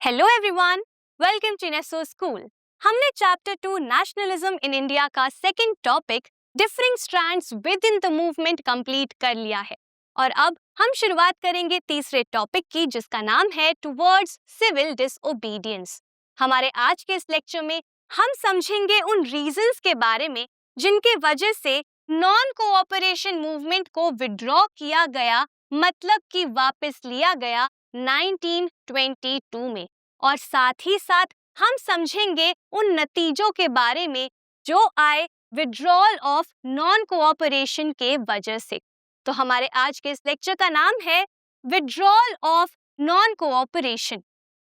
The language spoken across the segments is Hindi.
Hello everyone, welcome to Neso school. हमने चैप्टर 2 नेशनलिज्म इन इंडिया का second topic differing strands within the movement complete कर लिया है और अब हम शुरुआत करेंगे तीसरे टॉपिक की, जिसका नाम है टुवर्ड्स सिविल डिसओबीडियंस। हमारे आज के इस लेक्चर में हम समझेंगे उन रीजंस के बारे में जिनके वजह से नॉन कोऑपरेशन मूवमेंट को विड्रॉ किया गया, मतलब कि वापस लिया गया 1922 में, और साथ ही साथ हम समझेंगे उन नतीजों के बारे में जो आए विड्रॉल ऑफ नॉन कोऑपरेशन के वजह से। तो हमारे आज के इस लेक्चर का नाम है विड्रॉल ऑफ नॉन कोऑपरेशन।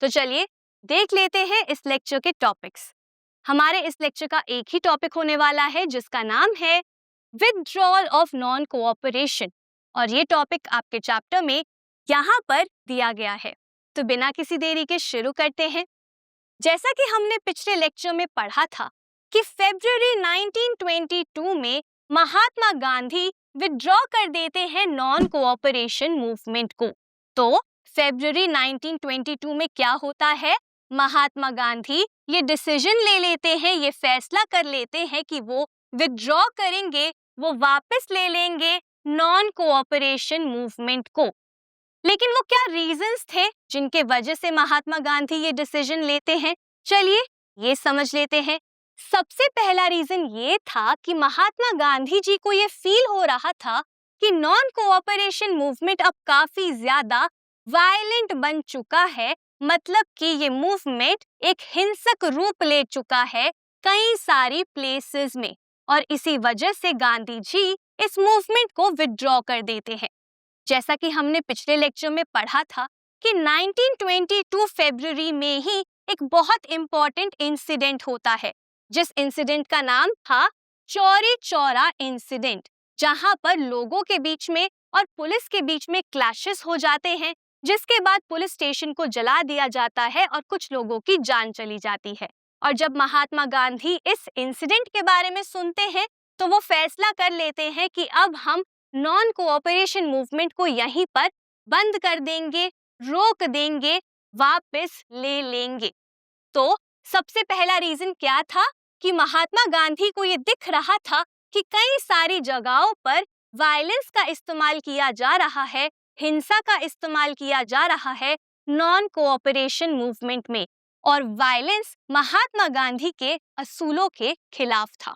तो चलिए देख लेते हैं इस लेक्चर के टॉपिक्स। हमारे इस लेक्चर का एक ही टॉपिक होने वाला है जिसका नाम है विड्रॉल ऑफ नॉन कोऑपरेशन, और ये टॉपिक आपके चैप्टर में यहाँ पर दिया गया है। तो बिना किसी देरी के शुरू करते हैं। जैसा कि हमने पिछले लेक्चर में पढ़ा था कि फरवरी 1922 में महात्मा गांधी विड्रॉ कर देते हैं नॉन कोऑपरेशन मूवमेंट को। तो फरवरी 1922 में क्या होता है, महात्मा गांधी ये डिसीजन ले लेते हैं, ये फैसला कर लेते हैं कि वो विड्रॉ करेंगे, वो वापस ले लेंगे नॉन कोऑपरेशन मूवमेंट को। लेकिन वो क्या रीजंस थे जिनके वजह से महात्मा गांधी ये डिसीजन लेते हैं, चलिए ये समझ लेते हैं। सबसे पहला रीजन ये था कि महात्मा गांधी जी को ये फील हो रहा था कि नॉन कोऑपरेशन मूवमेंट अब काफी ज्यादा वायलेंट बन चुका है, मतलब कि ये मूवमेंट एक हिंसक रूप ले चुका है कई सारी प्लेसेस में, और इसी वजह से गांधी जी इस मूवमेंट को विड्रॉ कर देते हैं। जैसा कि हमने पिछले लेक्चर में पढ़ा था कि 1922 फरवरी में ही एक बहुत इंपॉर्टेंट इंसिडेंट होता है, जिस इंसिडेंट का नाम था चौरी चौरा इंसिडेंट, जहां पर लोगों के बीच में और पुलिस के बीच में क्लैशेस हो जाते हैं, जिसके बाद पुलिस स्टेशन को जला दिया जाता है और कुछ लोगों की जान चली जाती है। और जब महात्मा गांधी इस इंसिडेंट के बारे में सुनते हैं तो वो फैसला कर लेते हैं कि अब हम नॉन कोऑपरेशन मूवमेंट को यहीं पर बंद कर देंगे, रोक देंगे, वापस ले लेंगे। तो सबसे पहला रीजन क्या था कि महात्मा गांधी को ये दिख रहा था कि कई सारी जगहों पर वायलेंस का इस्तेमाल किया जा रहा है, हिंसा का इस्तेमाल किया जा रहा है नॉन कोऑपरेशन मूवमेंट में, और वायलेंस महात्मा गांधी के असूलों के खिलाफ था।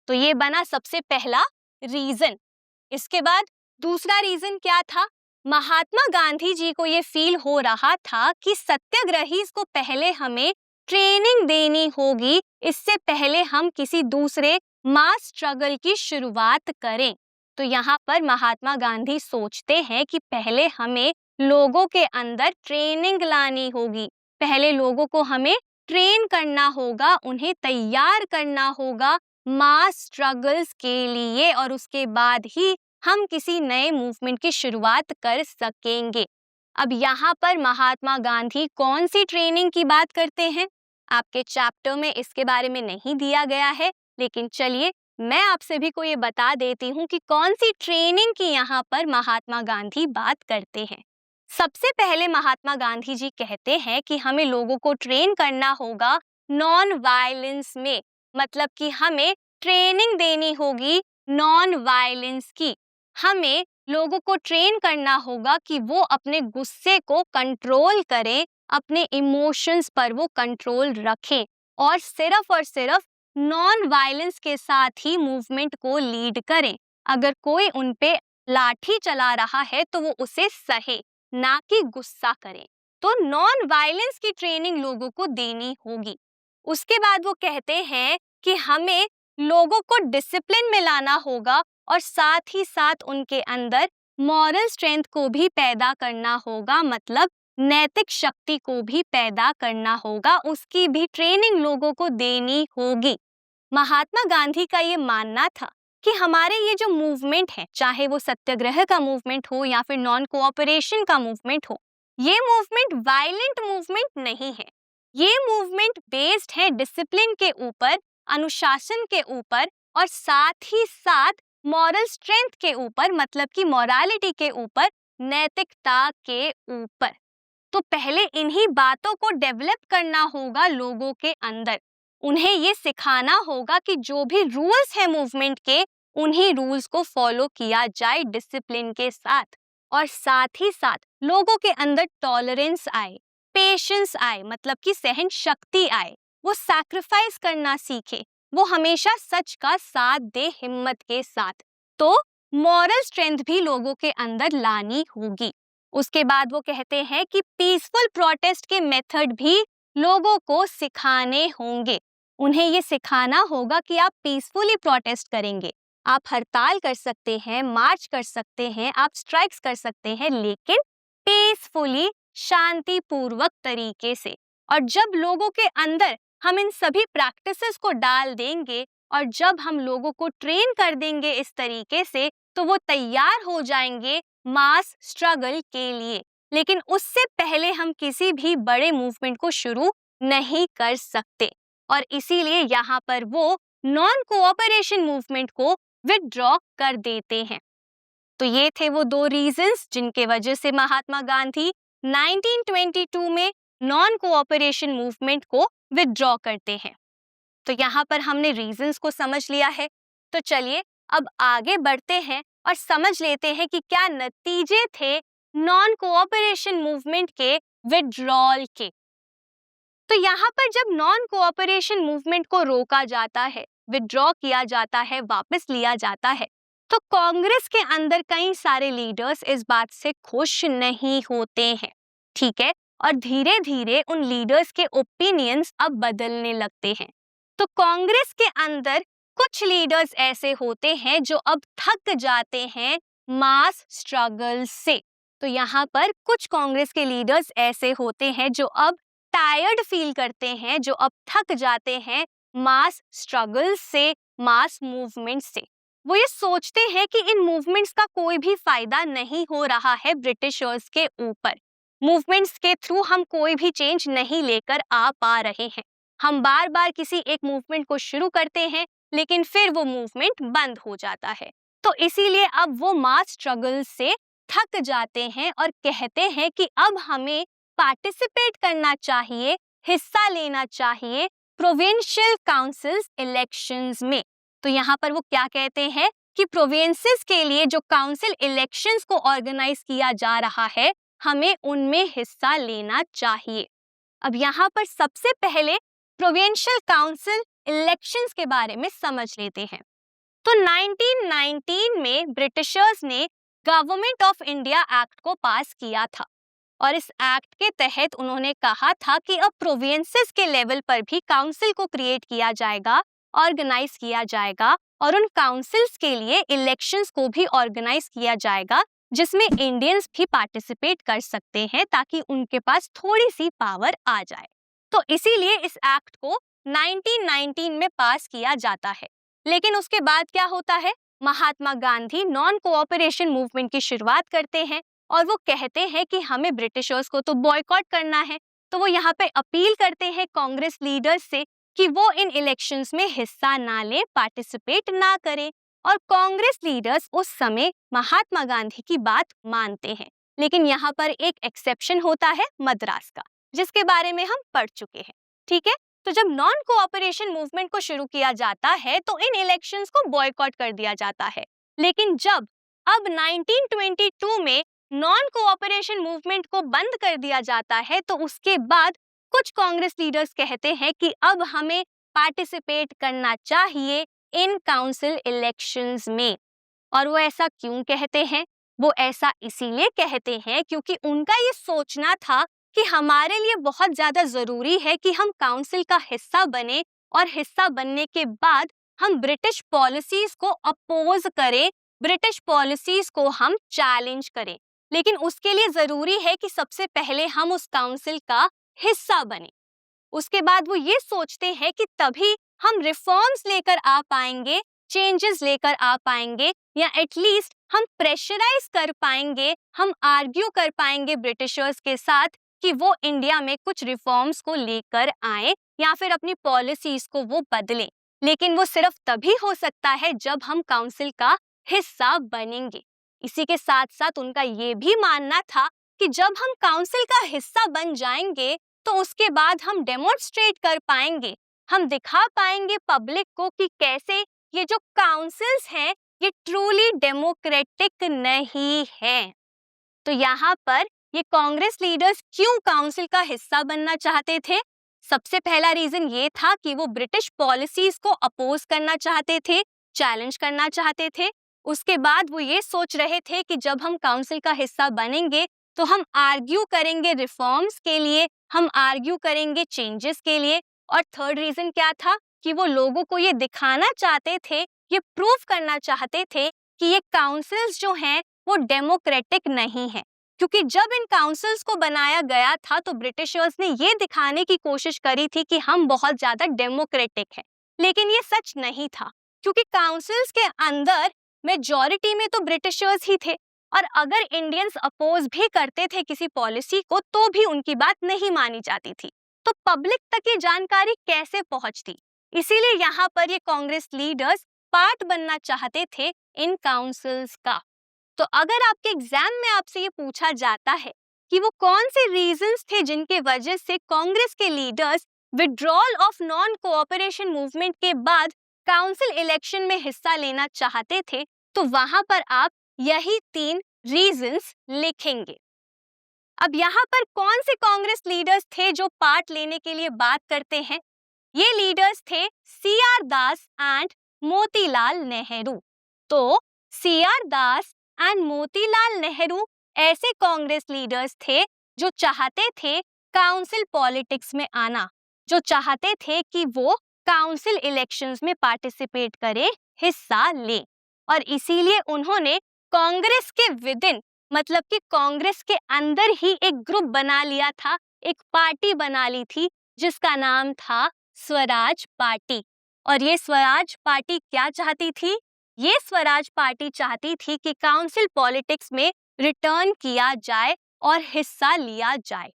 तो ये बना सबसे पहला रीजन। इसके बाद दूसरा रीजन क्या था, महात्मा गांधी जी को ये फील हो रहा था कि सत्याग्रही को पहले हमें ट्रेनिंग देनी होगी, इससे पहले हम किसी दूसरे मास स्ट्रगल की शुरुआत करें। तो यहाँ पर महात्मा गांधी सोचते हैं कि पहले हमें लोगों के अंदर ट्रेनिंग लानी होगी, पहले लोगों को हमें ट्रेन करना होगा, उन्हें तैयार करना होगा मास स्ट्रगल्स के लिए, और उसके बाद ही हम किसी नए मूवमेंट की शुरुआत कर सकेंगे। अब यहाँ पर महात्मा गांधी कौन सी ट्रेनिंग की बात करते हैं, आपके चैप्टर में इसके बारे में नहीं दिया गया है, लेकिन चलिए मैं आप सभी को ये बता देती हूँ कि कौन सी ट्रेनिंग की यहाँ पर महात्मा गांधी बात करते हैं। सबसे पहले महात्मा गांधी जी कहते हैं कि हमें लोगों को ट्रेन करना होगा नॉन वायलेंस में, मतलब कि हमें ट्रेनिंग देनी होगी नॉन वायलेंस की। हमें लोगों को ट्रेन करना होगा कि वो अपने गुस्से को कंट्रोल करें, अपने इमोशंस पर वो कंट्रोल रखें, और सिर्फ नॉन वायलेंस के साथ ही मूवमेंट को लीड करें। अगर कोई उन पे लाठी चला रहा है तो वो उसे सहे, ना कि गुस्सा करें। तो नॉन वायलेंस की ट्रेनिंग लोगों को देनी होगी। उसके बाद वो कहते हैं कि हमें लोगों को डिसिप्लिन में लाना होगा, और साथ ही साथ उनके अंदर मॉरल स्ट्रेंथ को भी पैदा करना होगा, मतलब नैतिक शक्ति को भी पैदा करना होगा, उसकी भी ट्रेनिंग लोगों को देनी होगी। महात्मा गांधी का ये मानना था कि हमारे ये जो मूवमेंट है, चाहे वो सत्याग्रह का मूवमेंट हो या फिर नॉन कोऑपरेशन का मूवमेंट हो, ये मूवमेंट वायलेंट मूवमेंट नहीं है। ये मूवमेंट बेस्ड है डिसिप्लिन के ऊपर, अनुशासन के ऊपर, और साथ ही साथ मॉरल स्ट्रेंथ के ऊपर, मतलब कि मॉरालिटी के ऊपर, नैतिकता के ऊपर। तो पहले इन्हीं बातों को डेवलप करना होगा लोगों के अंदर। उन्हें ये सिखाना होगा कि जो भी रूल्स है मूवमेंट के, उन्हीं रूल्स को फॉलो किया जाए डिसिप्लिन के साथ। और साथ ही साथ लोगों के अंदर टॉलरेंस आए, पेशेंस आए, मतलब कि सहन शक्ति आए, वो सैक्रिफाइस करना सीखे, वो हमेशा सच का साथ दे हिम्मत के साथ। तो मॉरल स्ट्रेंथ भी लोगों के अंदर लानी होगी। उसके बाद वो कहते हैं कि पीसफुल प्रोटेस्ट के मेथड भी लोगों को सिखाने होंगे। उन्हें ये सिखाना होगा कि आप पीसफुली प्रोटेस्ट करेंगे, आप हड़ताल कर सकते हैं, मार्च कर सकते हैं, आप स्ट्राइक्स कर सकते हैं, लेकिन पीसफुली, शांतिपूर्वक तरीके से। और जब लोगों के अंदर हम इन सभी प्रैक्टिसेस को डाल देंगे और जब हम लोगों को ट्रेन कर देंगे इस तरीके से, तो वो तैयार हो जाएंगे मास स्ट्रगल के लिए। लेकिन उससे पहले हम किसी भी बड़े मूवमेंट को शुरू नहीं कर सकते, और इसीलिए यहाँ पर वो नॉन कोऑपरेशन मूवमेंट को विथड्रॉ कर देते हैं। तो ये थे वो दो रीजंस जिनके वजह से महात्मा गांधी 1922 में नॉन कोऑपरेशन मूवमेंट को विथड्रॉ करते हैं। तो यहाँ पर हमने रीजंस को समझ लिया है। तो चलिए अब आगे बढ़ते हैं और समझ लेते हैं कि क्या नतीजे थे नॉन कोऑपरेशन मूवमेंट के विथड्रॉल के। तो यहाँ पर जब नॉन कोऑपरेशन मूवमेंट को रोका जाता है, विथड्रॉ किया जाता है, वापस लिया जाता है, तो कांग्रेस के अंदर कई सारे लीडर्स इस बात से खुश नहीं होते हैं, ठीक है। और धीरे धीरे उन लीडर्स के ओपिनियंस अब बदलने लगते हैं। तो कांग्रेस के अंदर कुछ लीडर्स ऐसे होते हैं जो अब थक जाते हैं मास स्ट्रगल से। तो यहाँ पर कुछ कांग्रेस के लीडर्स ऐसे होते हैं जो अब टायर्ड फील करते हैं, जो अब थक जाते हैं मास स्ट्रगल से, मास मूवमेंट से। वो ये सोचते हैं कि इन मूवमेंट्स का कोई भी फायदा नहीं हो रहा है ब्रिटिशर्स के ऊपर। मूवमेंट्स के थ्रू हम कोई भी चेंज नहीं लेकर आ पा रहे हैं। हम बार बार किसी एक मूवमेंट को शुरू करते हैं, लेकिन फिर वो मूवमेंट बंद हो जाता है। तो इसीलिए अब वो मास स्ट्रगल से थक जाते हैं और कहते हैं कि अब हमें पार्टिसिपेट करना चाहिए, हिस्सा लेना चाहिए प्रोविंशियल काउंसिल्स इलेक्शंस में। तो यहाँ पर वो क्या कहते हैं कि प्रोविंसेस के लिए जो काउंसिल इलेक्शंस को ऑर्गेनाइज किया जा रहा है, हमें उनमें हिस्सा लेना चाहिए। अब यहाँ पर सबसे पहले प्रोविंशियल काउंसिल इलेक्शंस के बारे में समझ लेते हैं। तो 1919 में ब्रिटिशर्स ने गवर्नमेंट ऑफ इंडिया एक्ट को पास किया था, और इस एक्ट के तहत उन्होंने कहा था कि अब प्रोविंसेस के लेवल पर भी काउंसिल को क्रिएट किया जाएगा, ऑर्गेनाइज किया जाएगा, और उन काउंसिल्स के लिए इलेक्शंस को भी ऑर्गेनाइज किया जाएगा, जिसमें इंडियंस भी पार्टिसिपेट कर सकते हैं ताकि उनके पास थोड़ी सी पावर आ जाए। तो इसीलिए इस एक्ट को 1919 में पास किया जाता है। लेकिन उसके बाद क्या होता है, Mahatma Gandhi non cooperation movement की शुरुआत करते हैं और वो कहते हैं कि हमें ब्रिटिशर्स को तो बॉयकॉट करना है। तो वो यहाँ पे अपील करते हैं कांग्रेस लीडर्स से कि वो इन इलेक्शंस में हिस्सा ना लें, पार्टिसिपेट ना करें। और कांग्रेस लीडर्स उस समय महात्मा गांधी की बात मानते हैं। लेकिन यहाँ पर एक एक्सेप्शन होता है मद्रास का, जिसके बारे में हम पढ़ चुके हैं, ठीक है। तो जब नॉन कोऑपरेशन मूवमेंट को शुरू किया जाता है तो इन इलेक्शंस को बॉयकॉट कर दिया जाता है। लेकिन जब अब 1922 में नॉन कोऑपरेशन मूवमेंट को बंद कर दिया जाता है, तो उसके बाद कुछ कांग्रेस लीडर्स कहते हैं कि अब हमें पार्टिसिपेट करना चाहिए इन काउंसिल इलेक्शंस में। और वो ऐसा क्यों कहते हैं? वो ऐसा इसीलिए कहते हैं क्योंकि उनका ये सोचना था कि हमारे लिए बहुत ज्यादा जरूरी है कि हम काउंसिल का हिस्सा बने, और हिस्सा बनने के बाद हम ब्रिटिश पॉलिसीज को अपोज करें, ब्रिटिश पॉलिसीज को हम चैलेंज करें। लेकिन उसके लिए जरूरी है कि सबसे पहले हम उस काउंसिल का हिस्सा बने। उसके बाद वो ये सोचते हैं कि तभी हम रिफॉर्म्स लेकर आ पाएंगे, चेंजेस लेकर आ पाएंगे, या एटलीस्ट हम प्रेशराइज कर पाएंगे, हम आर्ग्यू कर पाएंगे ब्रिटिशर्स के साथ कि वो इंडिया में कुछ रिफॉर्म्स को लेकर आए या फिर अपनी पॉलिसीज को वो बदलें। लेकिन वो सिर्फ तभी हो सकता है जब हम काउंसिल का हिस्सा बनेंगे। इसी के साथ साथ उनका ये भी मानना था कि जब हम काउंसिल का हिस्सा बन जाएंगे तो उसके बाद हम डेमोन्स्ट्रेट कर पाएंगे, हम दिखा पाएंगे पब्लिक को कि कैसे ये जो काउंसिल्स हैं ये ट्रूली डेमोक्रेटिक नहीं है। तो यहाँ पर ये कांग्रेस लीडर्स क्यों काउंसिल का हिस्सा बनना चाहते थे? सबसे पहला रीजन ये था कि वो ब्रिटिश पॉलिसीज को अपोज करना चाहते थे, चैलेंज करना चाहते थे। उसके बाद वो ये सोच रहे थे कि जब हम काउंसिल का हिस्सा बनेंगे तो हम आर्ग्यू करेंगे रिफॉर्म्स के लिए, हम आर्ग्यू करेंगे चेंजेस के लिए। और थर्ड रीजन क्या था कि वो लोगों को ये दिखाना चाहते थे, ये प्रूव करना चाहते थे कि ये काउंसिल्स जो हैं वो डेमोक्रेटिक नहीं है। क्योंकि जब इन काउंसिल्स को बनाया गया था तो ब्रिटिशर्स ने ये दिखाने की कोशिश करी थी कि हम बहुत ज्यादा डेमोक्रेटिक हैं, लेकिन ये सच नहीं था। क्योंकि काउंसिल्स के अंदर मेजॉरिटी में तो ब्रिटिशर्स ही थे, और अगर इंडियंस अपोज भी करते थे किसी पॉलिसी को तो भी उनकी बात नहीं मानी जाती थी। तो पब्लिक तक ये जानकारी कैसे पहुंचती? इसीलिए यहाँ पर ये कांग्रेस लीडर्स पार्ट बनना चाहते थे इन काउंसिल्स का। तो अगर आपके एग्जाम में आपसे ये पूछा जाता है कि वो कौन से रीजंस थे जिनके वजह से कांग्रेस के leaders withdrawal of non cooperation movement के बाद काउंसिल इलेक्शन में हिस्सा लेना चाहते थे, तो वहां पर आप यही 3 रीजंस लिखेंगे। अब यहाँ पर कौन से कांग्रेस लीडर्स थे जो पार्ट लेने के लिए बात करते हैं? ये लीडर्स थे CR Das and Motilal Nehru. तो CR Das and Motilal Nehru ऐसे कांग्रेस लीडर्स थे जो चाहते थे काउंसिल पॉलिटिक्स में आना, जो चाहते थे कि वो काउंसिल इलेक्शंस में पार्टिसिपेट करें, हिस्सा लें। और इसीलिए उन्होंने कांग्रेस के विदिन, मतलब कि कांग्रेस के अंदर ही एक ग्रुप बना लिया था, एक पार्टी बना ली थी जिसका नाम था स्वराज पार्टी। और ये स्वराज पार्टी क्या चाहती थी? ये स्वराज पार्टी चाहती थी कि काउंसिल पॉलिटिक्स में रिटर्न किया जाए और हिस्सा लिया जाए।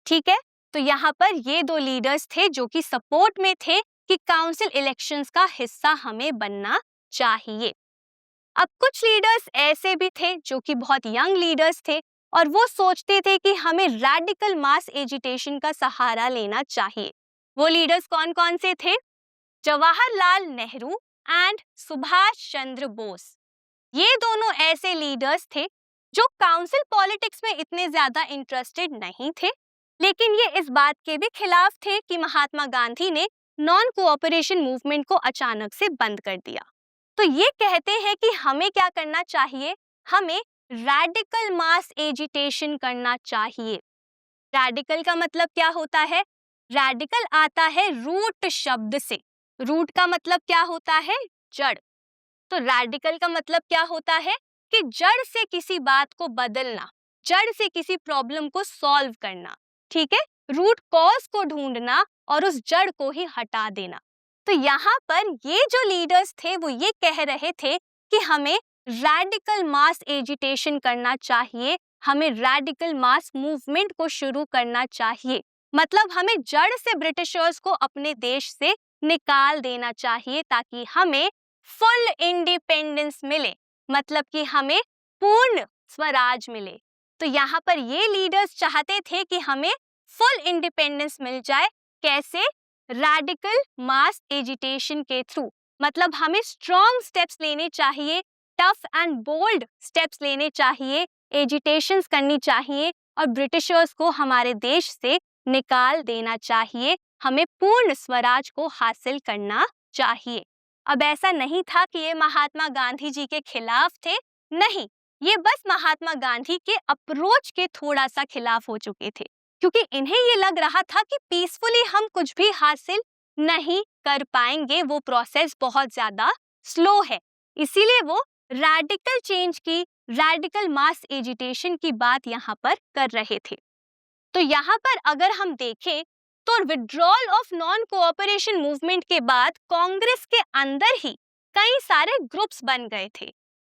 ठीक है, तो यहाँ पर ये 2 लीडर्स थे जो कि सपोर्ट में थे कि काउंसिल इलेक्शंस का हिस्सा हमें बनना चाहिए। अब कुछ लीडर्स ऐसे भी थे जो कि बहुत यंग लीडर्स थे और वो सोचते थे कि हमें रैडिकल मास एजिटेशन का सहारा लेना चाहिए। वो लीडर्स कौन कौन से थे? जवाहरलाल नेहरू एंड सुभाष चंद्र बोस। ये दोनों ऐसे लीडर्स थे जो काउंसिल पॉलिटिक्स में इतने ज्यादा इंटरेस्टेड नहीं थे, लेकिन ये इस बात के भी खिलाफ थे कि महात्मा गांधी ने नॉन कोऑपरेशन मूवमेंट को अचानक से बंद कर दिया। तो ये कहते हैं कि हमें क्या करना चाहिए? हमें रैडिकल मास एजिटेशन करना चाहिए। रैडिकल का मतलब क्या होता है? रैडिकल आता है रूट शब्द से। रूट का मतलब क्या होता है? जड़। तो रैडिकल का मतलब क्या होता है? कि जड़ से किसी बात को बदलना, जड़ से किसी प्रॉब्लम को सॉल्व करना। ठीक है, रूट कॉज को ढूंढना और उस जड़ को ही हटा देना। तो यहाँ पर ये जो लीडर्स थे वो ये कह रहे थे कि हमें रैडिकल मास एजिटेशन करना चाहिए, हमें रैडिकल मास मूवमेंट को शुरू करना चाहिए। मतलब हमें जड़ से ब्रिटिशर्स को अपने देश से निकाल देना चाहिए ताकि हमें फुल इंडिपेंडेंस मिले, मतलब कि हमें पूर्ण स्वराज मिले। तो यहाँ पर ये लीडर्स चाहते थे कि हमें फुल इंडिपेंडेंस मिल जाए। कैसे? रैडिकल मास एजिटेशन के थ्रू। मतलब हमें स्ट्रॉन्ग स्टेप्स लेने चाहिए, टफ एंड बोल्ड स्टेप्स लेने चाहिए, एजिटेशंस करनी चाहिए और ब्रिटिशर्स को हमारे देश से निकाल देना चाहिए। हमें पूर्ण स्वराज को हासिल करना चाहिए। अब ऐसा नहीं था कि ये महात्मा गांधी जी के खिलाफ थे, नहीं, ये बस महात्मा गांधी के अप्रोच के थोड़ा सा खिलाफ हो चुके थे, क्योंकि इन्हें ये लग रहा था कि पीसफुली हम कुछ भी हासिल नहीं कर पाएंगे, वो प्रोसेस बहुत ज्यादा स्लो है। इसीलिए वो रैडिकल चेंज की, रैडिकल मास एजिटेशन की बात यहाँ पर कर रहे थे। तो यहाँ पर अगर हम देखें तो withdrawal of non cooperation movement के बाद कांग्रेस के अंदर ही कई सारे ग्रुप्स बन गए थे।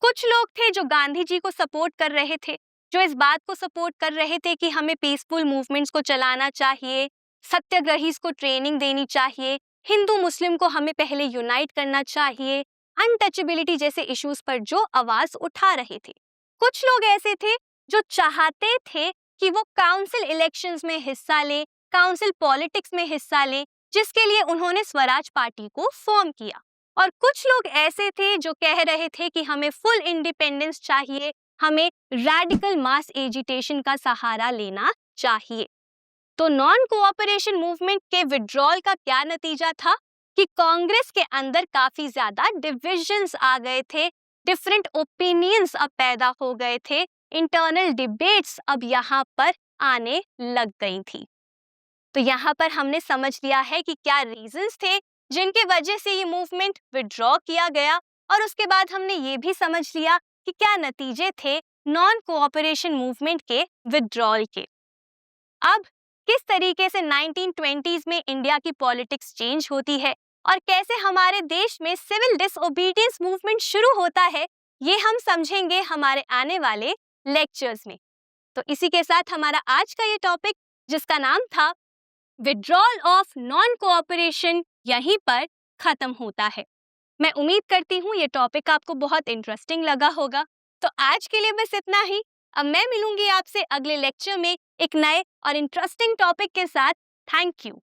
कुछ लोग थे जो गांधी जी को सपोर्ट कर रहे थे, जो इस बात को सपोर्ट कर रहे थे कि हमें पीसफुल मूवमेंट्स को चलाना चाहिए, सत्याग्रहीज को ट्रेनिंग देनी चाहिए, हिंदू मुस्लिम को हमें पहले यूनाइट करना चाहिए, अनटचेबिलिटी जैसे इश्यूज पर जो आवाज उठा रहे थे। कुछ लोग ऐसे थे जो चाहते थे कि वो काउंसिल इलेक्शंस में हिस्सा लें, काउंसिल पॉलिटिक्स में हिस्सा लें, जिसके लिए उन्होंने स्वराज पार्टी को फॉर्म किया। और कुछ लोग ऐसे थे जो कह रहे थे कि हमें फुल इंडिपेंडेंस चाहिए, हमें रैडिकल मास एजिटेशन का सहारा लेना चाहिए। तो नॉन कोऑपरेशन मूवमेंट के विड्रॉल का क्या नतीजा था कि कांग्रेस के अंदर काफी ज्यादा डिविजन्स आ गए थे, डिफरेंट ओपिनियंस अब पैदा हो गए थे, इंटरनल डिबेट्स अब यहाँ पर आने लग गई थी। तो यहाँ पर हमने समझ लिया है कि क्या रीजंस थे जिनके वजह से ये मूवमेंट विड्रॉ किया गया, और उसके बाद हमने ये भी समझ लिया कि क्या नतीजे थे नॉन कोऑपरेशन मूवमेंट के विड्रॉल के। अब किस तरीके से 1920s में इंडिया की पॉलिटिक्स चेंज होती है और कैसे हमारे देश में सिविल डिसओबीडियंस मूवमेंट शुरू होता है, ये हम समझेंगे हमारे आने वाले लेक्चर्स में। तो इसी के साथ हमारा आज का ये टॉपिक, जिसका नाम था विड्रॉल ऑफ नॉन कोऑपरेशन, यहीं पर खत्म होता है। मैं उम्मीद करती हूँ ये टॉपिक आपको बहुत इंटरेस्टिंग लगा होगा। तो आज के लिए बस इतना ही। अब मैं मिलूंगी आपसे अगले लेक्चर में एक नए और इंटरेस्टिंग टॉपिक के साथ। Thank you.